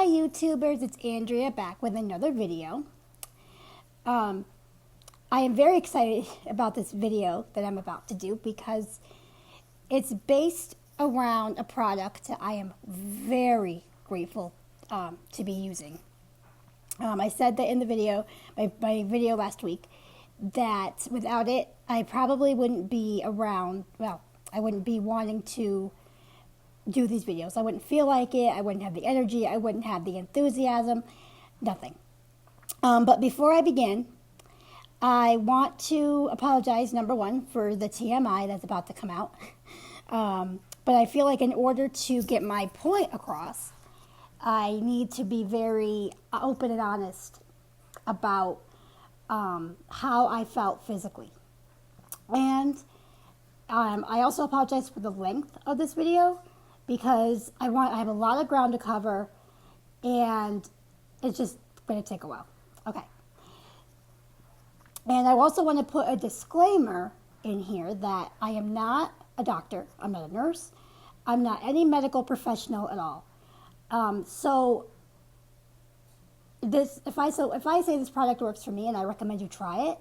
YouTubers, it's Andrea back with another video. I am very excited about this video that I'm about to do because it's based around a product that I am very grateful to be using. I said that in the video, my video last week, that without it, I probably wouldn't be around, well, I wouldn't be wanting to do these videos. I wouldn't feel like it. I wouldn't have the energy. I wouldn't have the enthusiasm. Nothing. But before I begin, I want to apologize, number one, for the TMI that's about to come out. But I feel like in order to get my point across, I need to be very open and honest about how I felt physically. And I also apologize for the length of this video because I have a lot of ground to cover and it's just going to take a while. Okay. And I also want to put a disclaimer in here that I am not a doctor. I'm not a nurse. I'm not any medical professional at all. So if I say this product works for me and I recommend you try it,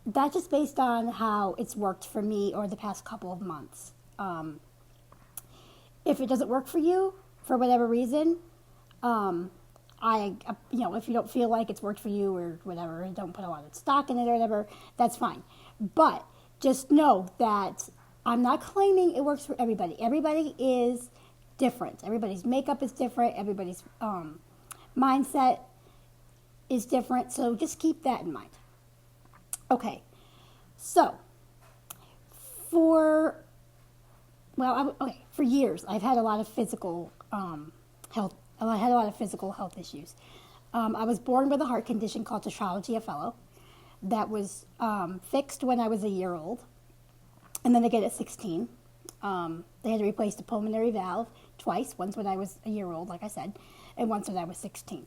that's just based on how it's worked for me over the past couple of months. If it doesn't work for you for whatever reason, if you don't feel like it's worked for you or whatever, and don't put a lot of stock in it or whatever, that's fine. But just know that I'm not claiming it works for everybody. Everybody is different. Everybody's makeup is different. Everybody's mindset is different. So just keep that in mind. Okay. So for years I've had a lot of physical health. I had a lot of physical health issues. I was born with a heart condition called tetralogy fellow that was fixed when I was a year old, and then again at 16. They had to replace the pulmonary valve twice, once when I was a year old, like I said, and once when I was 16.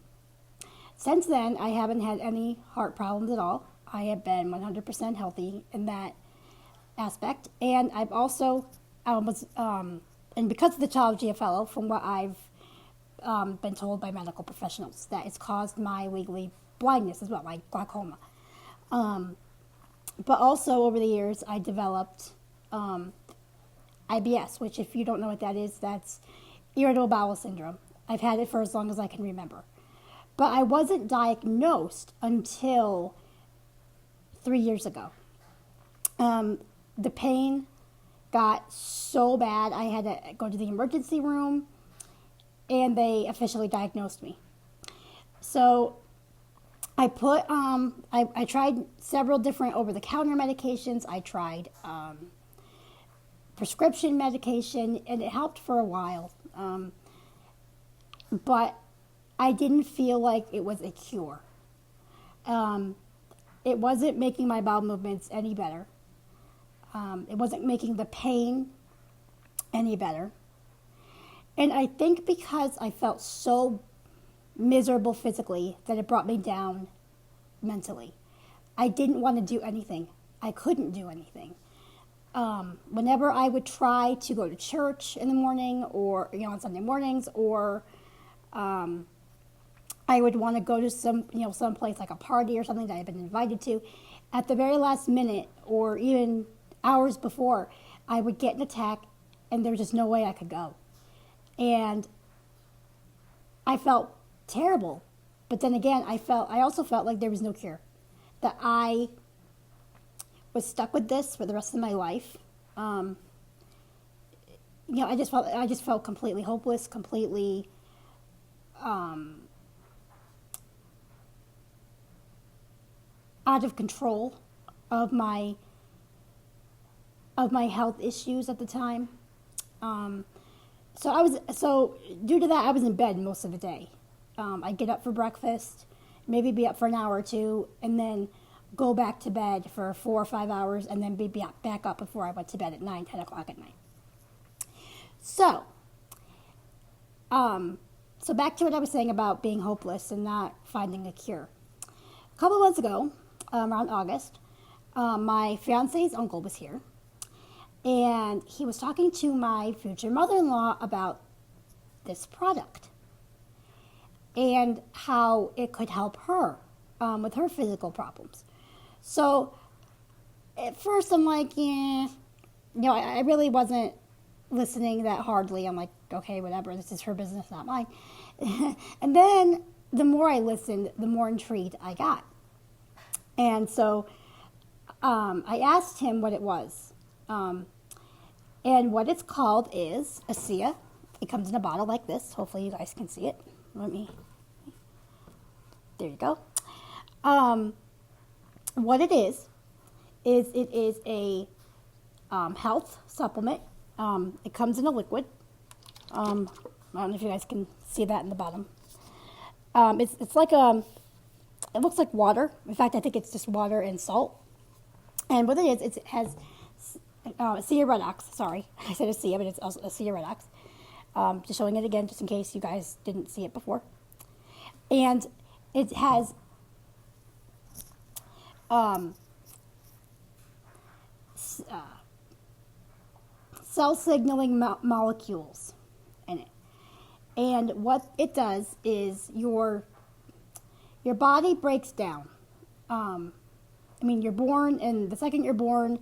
Since then, I haven't had any heart problems at all. I have been 100% healthy in that aspect, and I've also and because of the tetralogy fellow, from what I've been told by medical professionals, that it's caused my legally blindness as well, like glaucoma. But also over the years, I developed IBS, which if you don't know what that is, that's irritable bowel syndrome. I've had it for as long as I can remember. But I wasn't diagnosed until 3 years ago. The pain got so bad, I had to go to the emergency room, and they officially diagnosed me. So I tried several different over-the-counter medications. I tried prescription medication, and it helped for a while. But I didn't feel like it was a cure. It wasn't making my bowel movements any better. It wasn't making the pain any better. And I think because I felt so miserable physically that it brought me down mentally. I didn't want to do anything. I couldn't do anything. Whenever I would try to go to church in the morning or, on Sunday mornings, or I would want to go to some place like a party or something that I've been invited to, at the very last minute or even hours before, I would get an attack and there was just no way I could go. And I felt terrible. But then again, I also felt like there was no cure. That I was stuck with this for the rest of my life. I just felt completely hopeless, completely out of control of my health issues at the time. So due to that, I was in bed most of the day. I'd get up for breakfast, maybe be up for an hour or two, and then go back to bed for 4 or 5 hours, and then be back up before I went to bed at 9, 10 o'clock at night. So back to what I was saying about being hopeless and not finding a cure. A couple of months ago, around August, my fiance's uncle was here, and he was talking to my future mother-in-law about this product and how it could help her with her physical problems. So at first I'm like, yeah, I really wasn't listening that hardly. I'm like, okay, whatever, this is her business, not mine. And then the more I listened, the more intrigued I got. And so I asked him what it was. And what it's called is Asea. It comes in a bottle like this. Hopefully you guys can see it. There you go. What it is it is a health supplement. It comes in a liquid. I don't know if you guys can see that in the bottom. It's like it looks like water. In fact, I think it's just water and salt. And what it is, it has Asea Redox. Sorry, I said Asea, but it's also Asea Redox. Just showing it again, just in case you guys didn't see it before. And it has cell signaling molecules in it. And what it does is your body breaks down. You're born, and the second you're born,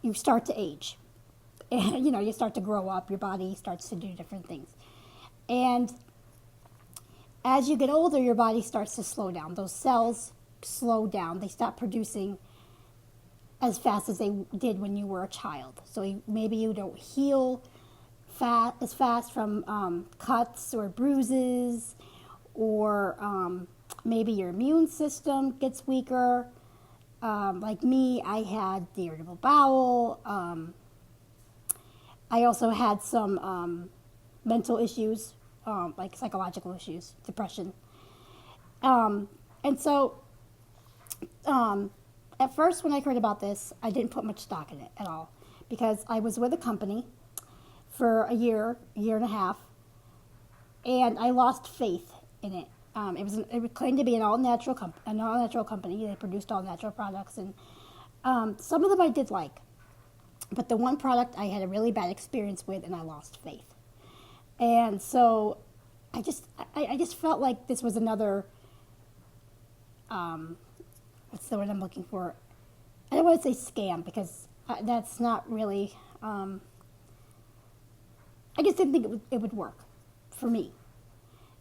you start to age. And, you start to grow up, your body starts to do different things. And as you get older, your body starts to slow down. Those cells slow down. They stop producing as fast as they did when you were a child. So maybe you don't heal as fast from cuts or bruises, or maybe your immune system gets weaker. Like me, I had the irritable bowel. I also had some mental issues, like psychological issues, depression. And so at first when I heard about this, I didn't put much stock in it at all, because I was with a company for a year and a half, and I lost faith in it. It claimed to be an all-natural company. They produced all-natural products, and some of them I did like. But the one product I had a really bad experience with, and I lost faith. And so I just felt like this was another, what's the word I'm looking for? I don't want to say scam, because that's not really, I just didn't think it would work for me.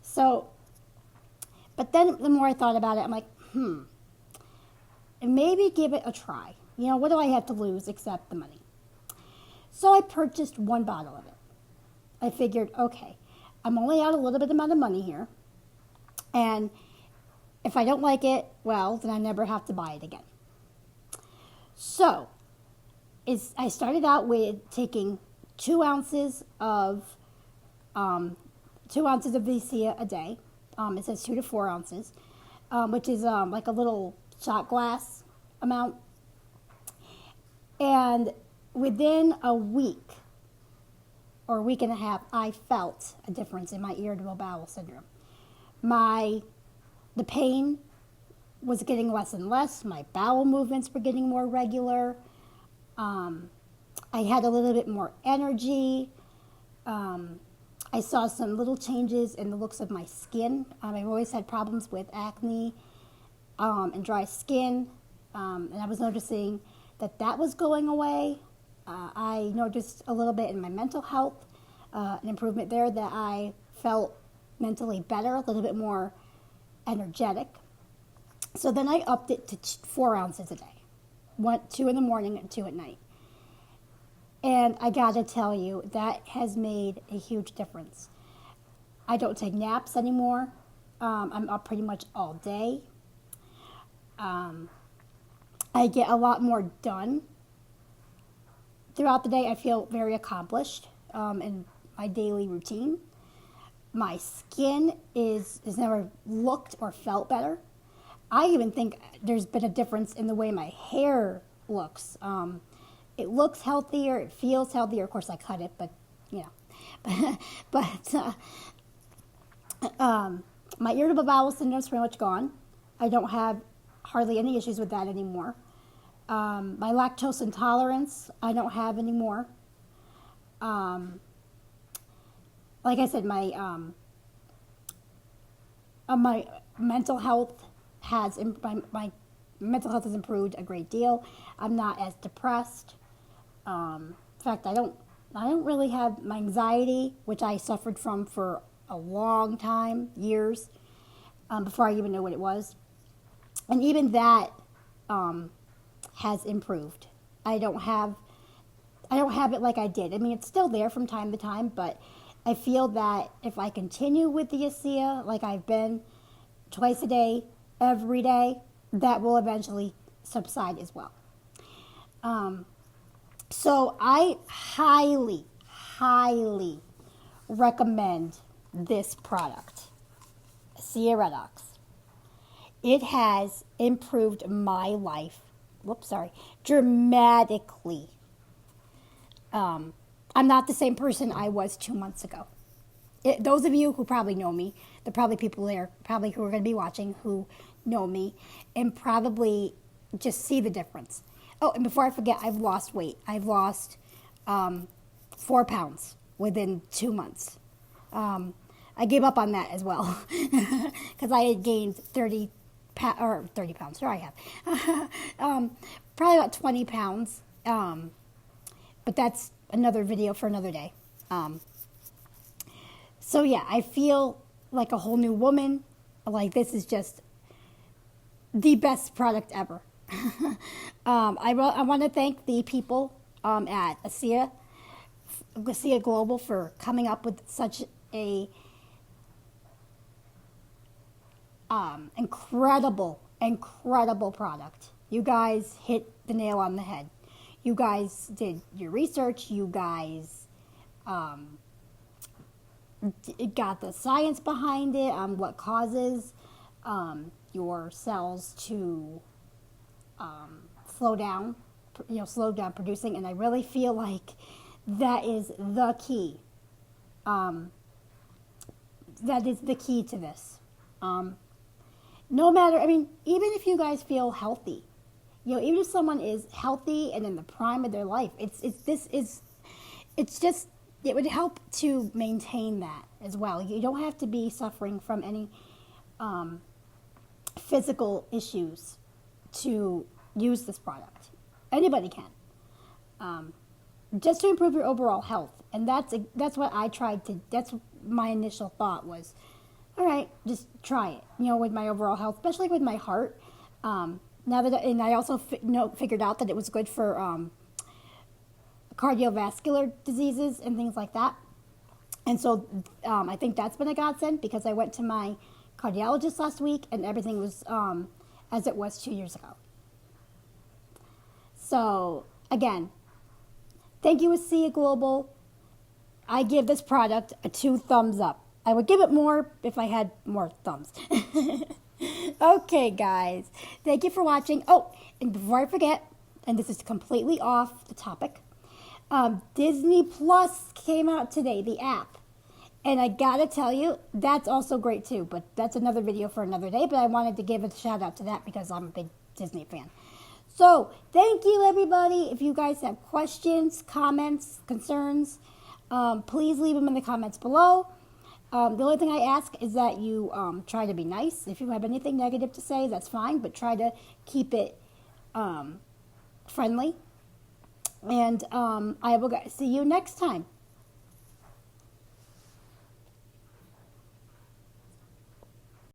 So, but then the more I thought about it, I'm like, maybe give it a try. What do I have to lose except the money? So I purchased one bottle of it. I figured, okay, I'm only out a little bit amount of money here, and if I don't like it, well, then I never have to buy it again. So I started out with taking 2 ounces of Asea a day. It says 2 to 4 ounces, which is like a little shot glass amount. And within a week or a week and a half, I felt a difference in my irritable bowel syndrome. The pain was getting less and less. My bowel movements were getting more regular. I had a little bit more energy. I saw some little changes in the looks of my skin. I've always had problems with acne and dry skin, and I was noticing that was going away. I noticed a little bit in my mental health, an improvement there, that I felt mentally better, a little bit more energetic. So then I upped it to 4 ounces a day, 2 in the morning and 2 at night. And I gotta tell you, that has made a huge difference. I don't take naps anymore. I'm up pretty much all day. I get a lot more done throughout the day. I feel very accomplished in my daily routine. My skin has never looked or felt better. I even think there's been a difference in the way my hair looks. It looks healthier. It feels healthier. Of course, I cut it, but my irritable bowel syndrome is pretty much gone. I don't have hardly any issues with that anymore. My lactose intolerance, I don't have anymore. like I said, my mental health my mental health has improved a great deal. I'm not as depressed. In fact, I don't really have my anxiety, which I suffered from for a long time, years, before I even knew what it was. And even that has improved. I don't have it like I did. I mean, it's still there from time to time, but I feel that if I continue with the Asea like I've been twice a day, every day, that will eventually subside as well. So I highly, highly recommend this product, Asea Redox. It has improved my life, dramatically. I'm not the same person I was 2 months ago. Those of you who probably know me, there are probably people there probably who are going to be watching who know me and probably just see the difference. Oh, and before I forget, I've lost weight. I've lost 4 pounds within 2 months. I gave up on that as well because I had gained 30 pounds. Sure, I have. Probably about 20 pounds. But that's another video for another day. So yeah, I feel like a whole new woman. Like this is just the best product ever. I want to thank the people at Asea Global for coming up with such a incredible product. You guys hit the nail on the head. You guys did your research. You guys got the science behind it on what causes your cells to slow down producing. And I really feel like that is the key. That is the key to this. No matter, even if you guys feel healthy, even if someone is healthy and in the prime of their life, it would help to maintain that as well. You don't have to be suffering from any physical issues to use this product. Anybody can, just to improve your overall health. And that's what I tried to. That's my initial thought was, all right, just try it. With my overall health, especially with my heart. And I also figured out that it was good for cardiovascular diseases and things like that. And so I think that's been a godsend because I went to my cardiologist last week and everything was as it was 2 years ago. So again, thank you, Asea Global. I give this product a 2 thumbs up. I would give it more if I had more thumbs. Okay, guys. Thank you for watching. Oh, and before I forget, and this is completely off the topic, Disney Plus came out today, the app. And I gotta tell you, that's also great too. But that's another video for another day. But I wanted to give a shout out to that because I'm a big Disney fan. So, thank you, everybody. If you guys have questions, comments, concerns, please leave them in the comments below. The only thing I ask is that you try to be nice. If you have anything negative to say, that's fine, but try to keep it friendly. And I will see you next time.